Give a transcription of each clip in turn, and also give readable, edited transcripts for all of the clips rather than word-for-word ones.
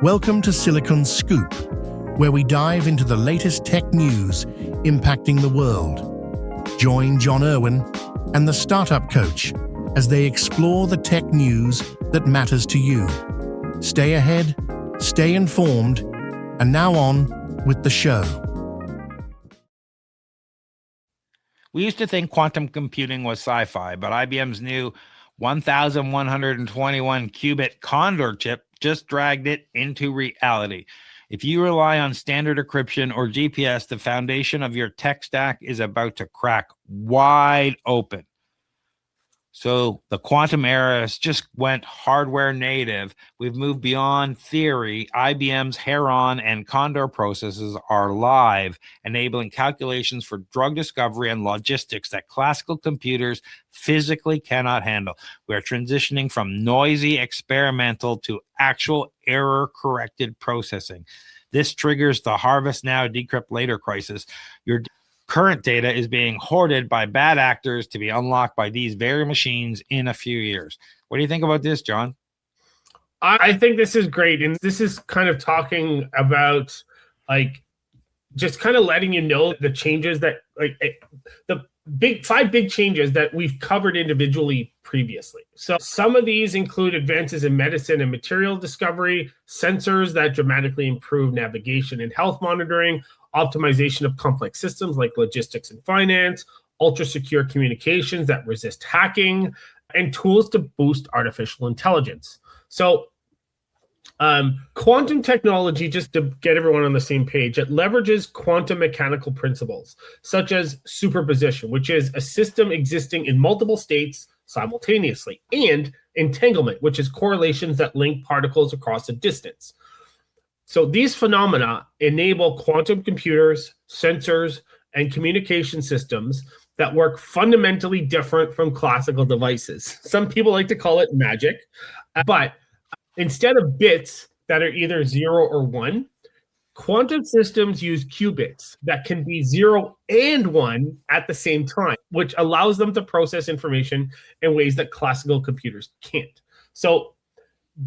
Welcome to Silicon Scoop, where we dive into the latest tech news impacting the world. Join John Irwin and the Startup Coach as they explore the tech news that matters to you. Stay ahead, stay informed, and now on with the show. We used to think quantum computing was sci-fi, but IBM's new 1121 qubit Condor chip just dragged it into reality. If you rely on standard encryption or GPS, the foundation of your tech stack is about to crack wide open. So the quantum era has just went hardware native. We've moved beyond theory. IBM's Heron and Condor processes are live, enabling calculations for drug discovery and logistics that classical computers physically cannot handle. We are transitioning from noisy experimental to actual error-corrected processing. This triggers the harvest now, decrypt later crisis. Your current data is being hoarded by bad actors to be unlocked by these very machines in a few years. What do you think about this, John? I think this is great. And this is kind of talking about just kind of letting you know the changes that the five big changes that we've covered individually previously. So some of these include advances in medicine and material discovery, sensors that dramatically improve navigation and health monitoring, optimization of complex systems like logistics and finance, ultra-secure communications that resist hacking, and tools to boost artificial intelligence. So quantum technology, just to get everyone on the same page, it leverages quantum mechanical principles, such as superposition, which is a system existing in multiple states simultaneously, and entanglement, which is correlations that link particles across a distance. So these phenomena enable quantum computers, sensors, and communication systems that work fundamentally different from classical devices. Some people like to call it magic, but instead of bits that are either 0 or 1, quantum systems use qubits that can be 0 and 1 at the same time, which allows them to process information in ways that classical computers can't. So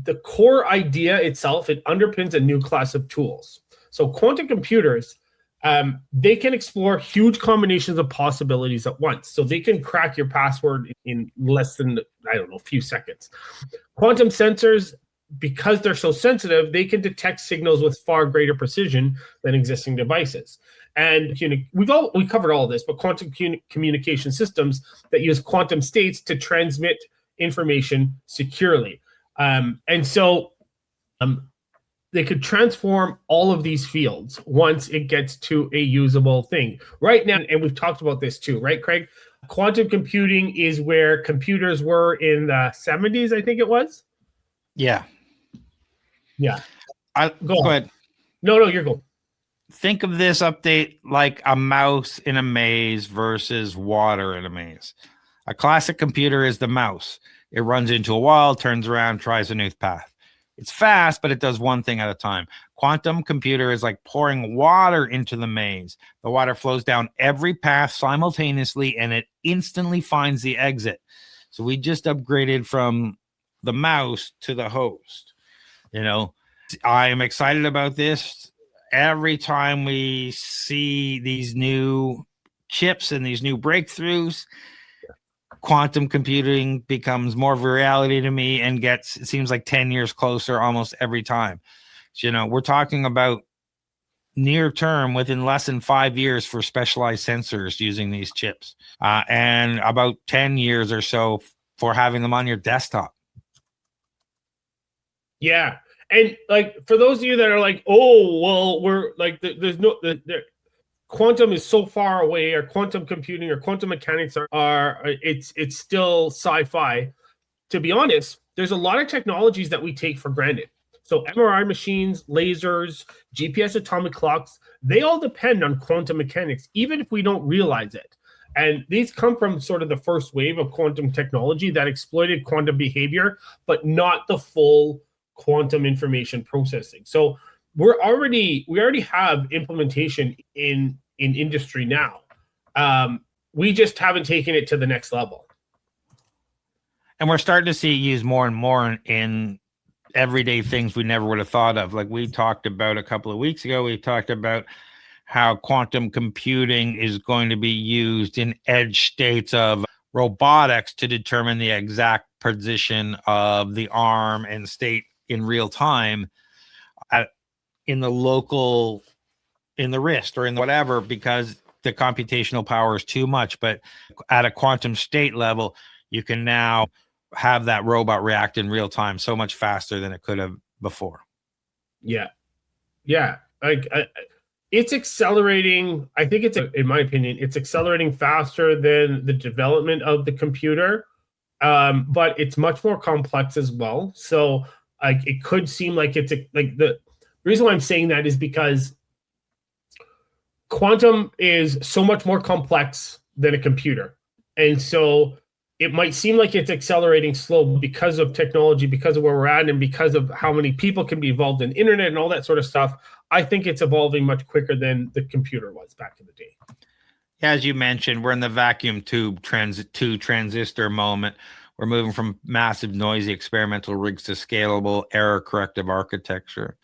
the core idea itself, it underpins a new class of tools. So quantum computers, they can explore huge combinations of possibilities at once. So they can crack your password in less than, a few seconds. Quantum sensors, because they're so sensitive, they can detect signals with far greater precision than existing devices. And we covered all of this, but quantum communication systems that use quantum states to transmit information securely. And so they could transform all of these fields once it gets to a usable thing. Right now, and we've talked about this too, right, Craig? Quantum computing is where computers were in the 70s, I think it was. Yeah. Yeah. Go ahead. No, you're going. Think of this update like a mouse in a maze versus water in a maze. A classic computer is the mouse. It runs into a wall, turns around, tries a new path. It's fast, but it does one thing at a time. Quantum computer is like pouring water into the maze. The water flows down every path simultaneously, and it instantly finds the exit. So we just upgraded from the mouse to the host. I am excited about this. Every time we see these new chips and these new breakthroughs, quantum computing becomes more of a reality to me and it seems like 10 years closer almost every time. So, we're talking about near term within less than 5 years for specialized sensors using these chips, and about 10 years or so for having them on your desktop. Yeah. And for those of you that are like, oh, well, we're like, there's no, quantum is so far away, or quantum computing or quantum mechanics it's still sci-fi. To be honest, there's a lot of technologies that we take for granted. So MRI machines, lasers, GPS atomic clocks, they all depend on quantum mechanics, even if we don't realize it. And these come from sort of the first wave of quantum technology that exploited quantum behavior, but not the full quantum information processing. So we already have implementation in industry now. We just haven't taken it to the next level. And we're starting to see it used more and more in everyday things we never would have thought of. Like we talked about a couple of weeks ago, we talked about how quantum computing is going to be used in edge states of robotics to determine the exact position of the arm and state in real time in the local, in the wrist or in whatever, because the computational power is too much. But at a quantum state level, you can now have that robot react in real time so much faster than it could have before. Yeah. It's accelerating. I think in my opinion, it's accelerating faster than the development of the computer, but it's much more complex as well. So it could seem like the reason why I'm saying that is because quantum is so much more complex than a computer. And so it might seem like it's accelerating slow because of technology, because of where we're at, and because of how many people can be involved in the internet and all that sort of stuff. I think it's evolving much quicker than the computer was back in the day. As you mentioned, we're in the vacuum tube transistor moment. We're moving from massive, noisy experimental rigs to scalable, error-corrective architecture.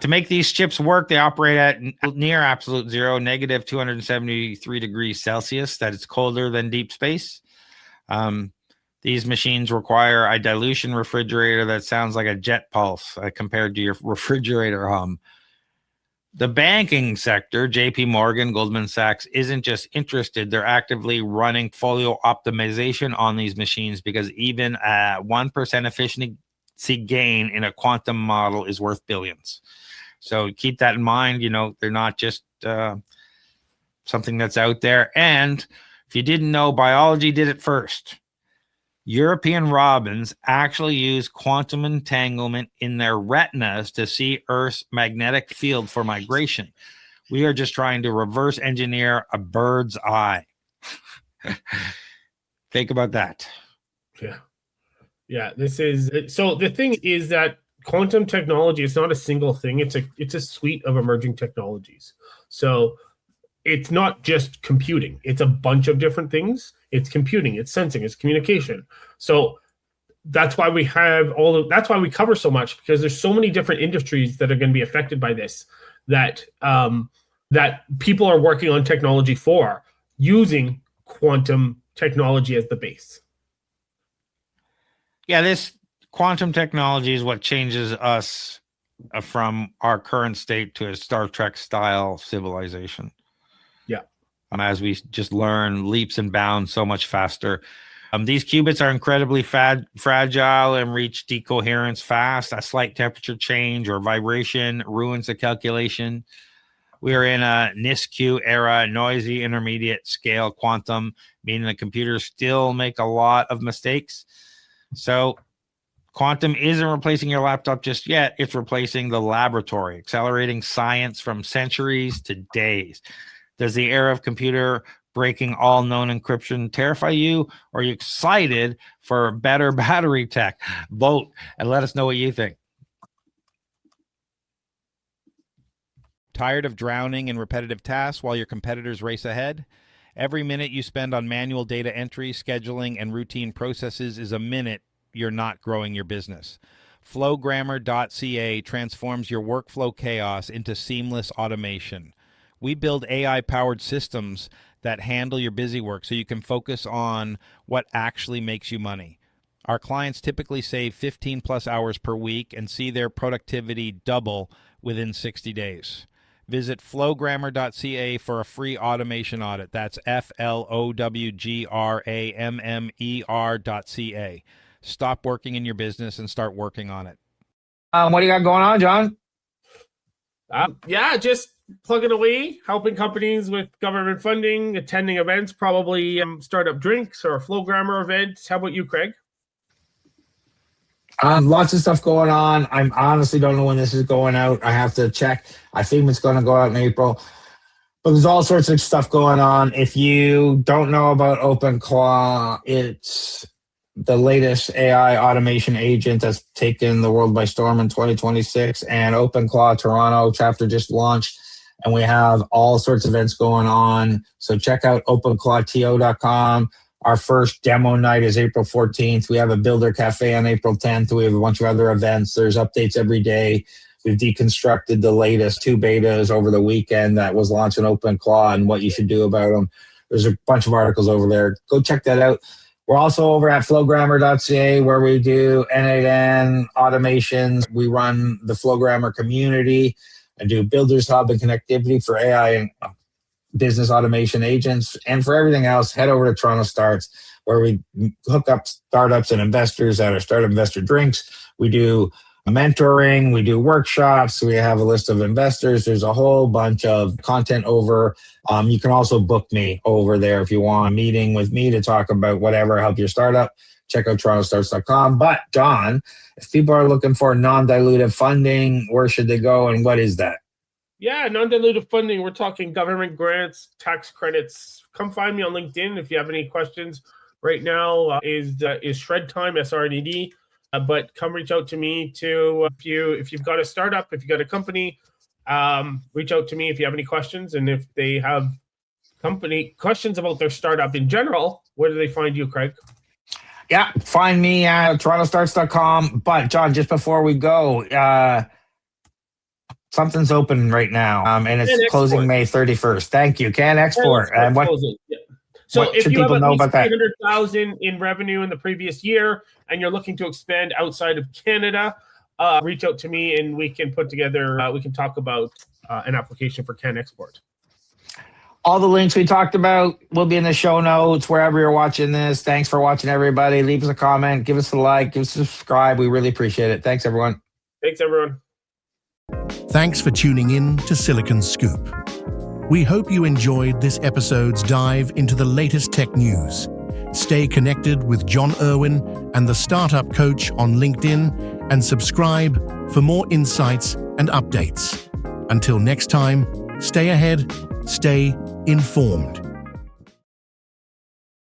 To make these chips work, they operate at near absolute zero, negative 273 degrees Celsius. That is colder than deep space. These machines require a dilution refrigerator that sounds like a jet pulse compared to your refrigerator hum. The banking sector, JP Morgan, Goldman Sachs, isn't just interested. They're actively running folio optimization on these machines because even a 1% efficiency gain in a quantum model is worth billions. So keep that in mind. You know, they're not just something that's out there. And if you didn't know, biology did it first. European robins actually use quantum entanglement in their retinas to see Earth's magnetic field for migration. We are just trying to reverse engineer a bird's eye. Think about that. Yeah. This is so. The thing is that quantum technology is not a single thing. It's a suite of emerging technologies. So it's not just computing. It's a bunch of different things. It's computing, it's sensing, it's communication. So that's why we have that's why we cover so much, because there's so many different industries that are going to be affected by this, that that people are working on technology for, using quantum technology as the base. Yeah, this quantum technology is what changes us from our current state to a Star Trek style civilization. Yeah. As we just learn leaps and bounds so much faster. These qubits are incredibly fragile and reach decoherence fast. A slight temperature change or vibration ruins the calculation. We are in a NISQ era, noisy intermediate scale quantum, meaning the computers still make a lot of mistakes. So quantum isn't replacing your laptop just yet. It's replacing the laboratory, accelerating science from centuries to days. Does the era of computer breaking all known encryption terrify you, or are you excited for better battery tech? Vote and let us know what you think. Tired of drowning in repetitive tasks while your competitors race ahead? Every minute you spend on manual data entry, scheduling, and routine processes is a minute you're not growing your business. Flowgrammer.ca transforms your workflow chaos into seamless automation. We build AI-powered systems that handle your busy work so you can focus on what actually makes you money. Our clients typically save 15 plus hours per week and see their productivity double within 60 days. Visit flowgrammer.ca for a free automation audit. That's flowgrammer.ca. Stop working in your business and start working on it. What do you got going on, John? Just plugging away, helping companies with government funding, attending events, probably startup drinks or Flowgrammer events. How about you, Craig? Lots of stuff going on. I honestly don't know when this is going out. I have to check. I think it's going to go out in April. But there's all sorts of stuff going on. If you don't know about OpenClaw, it's the latest AI automation agent that's taken the world by storm in 2026. And OpenClaw Toronto chapter just launched. And we have all sorts of events going on. So check out openclawto.com. Our first demo night is April 14th. We have a Builder Cafe on April 10th. We have a bunch of other events. There's updates every day. We've deconstructed the latest 2 betas over the weekend that was launched in OpenClaw and what you should do about them. There's a bunch of articles over there. Go check that out. We're also over at flowgrammer.ca where we do N8N automations. We run the Flowgrammer community and do Builders Hub and connectivity for AI and business automation agents. And for everything else, head over to TorontoStarts where we hook up startups and investors at our Startup Investor Drinks. We do mentoring, we do workshops, we have a list of investors. There's a whole bunch of content over. You can also book me over there if you want a meeting with me to talk about whatever, help your startup. Check out TorontoStarts.com. But John, if people are looking for non-dilutive funding, where should they go and what is that? Yeah, non-dilutive funding. We're talking government grants, tax credits. Come find me on LinkedIn if you have any questions. Right now is shred time, SRNED. But come reach out to me too if you've got a startup, if you've got a company, reach out to me if you have any questions. And if they have company questions about their startup in general, where do they find you, Craig? Yeah, find me at TorontoStarts.com. But John, just before we go, something's open right now, and it's closing May 31st. Thank you. Can Export. And what? Yeah. So what if should you have people at know least about that? 300,000 in revenue in the previous year, and you're looking to expand outside of Canada, reach out to me, and we can put together. We can talk about an application for Can Export. All the links we talked about will be in the show notes wherever you're watching this. Thanks for watching, everybody. Leave us a comment, give us a like, give us a subscribe. We really appreciate it. Thanks, everyone. Thanks, everyone. Thanks for tuning in to Silicon Scoop. We hope you enjoyed this episode's dive into the latest tech news. Stay connected with John Irwin and the Startup Coach on LinkedIn and subscribe for more insights and updates. Until next time, stay ahead, stay informed.